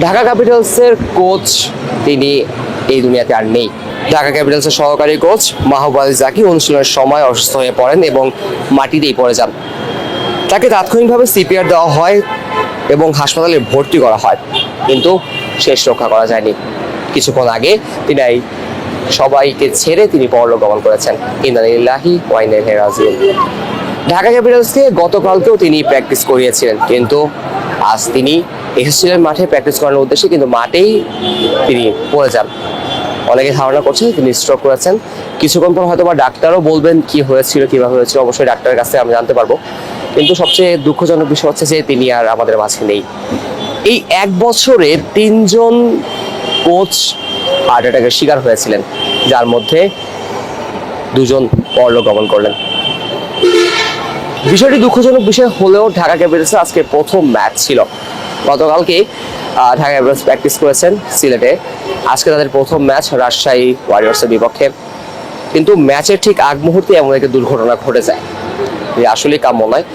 Dhaka ক্যাপিটালসের coach তিনি এই দুনিয়াতে আর নেই। ঢাকা ক্যাপিটালসের সহকারী কোচ মাহবুব আলী জাকি অনুশীলনের সময় অসুস্থ হয়ে পড়েন এবং মাটিতেই পড়ে যান। তাকে তাৎক্ষণিকভাবে সিপিআর দেওয়া হয় এবং হাসপাতালে ভর্তি করা হয়, কিন্তু শেষ রক্ষা করা যায়নি। কিছুক্ষণ আগে তিনি সবাইকে ছেড়ে তিনি পরলোক গমন করেছেন। ইন্না লিল্লাহি ওয়া ইন্না ইলাইহি রাজিউন। ঢাকা ক্যাপিটালসকে গতকালকেও তিনি প্র্যাকটিস করিয়েছিলেন, কিন্তু আজ তিনি এসেছিলেন মাঠে প্র্যাকটিস করানোর উদ্দেশ্যে, কিন্তু মাঠেই তিনি পড়ে যান। অনেকে ধারণা করছেন তিনি স্ট্রোক করেছেন। কিছুক্ষণ পর হয়তো বা ডাক্তারও বলবেন কি হয়েছিল, কিভাবে হয়েছিল, অবশ্যই ডাক্তারের কাছ থেকে আমরা জানতে পারবো। কিন্তু সবচেয়ে দুঃখজনক বিষয় হচ্ছে যে তিনি আর আমাদের মাঝে নেই। এই 1 বছরে 3 জন কোচ হার্ট অ্যাটাকের শিকার হয়েছিলেন, যার মধ্যে 2 জন পরলোক গমন করলেন। বিষয়টি দুঃখজনক বিষয় হলেও ঢাকা ক্যাপিটালসের আজকে প্রথম ম্যাচ ছিল। গতকালকে ঢাকা ক্যাপিটালস প্র্যাকটিস করেছেন সিলেটে। আজকে তাদের প্রথম ম্যাচ রাজশাহী ওয়ারিয়র্সের বিপক্ষে। কিন্তু ম্যাচের ঠিক আগ মুহূর্তে এমন একটা দুর্ঘটনা ঘটে যায়, আসলে কাম্য নয়।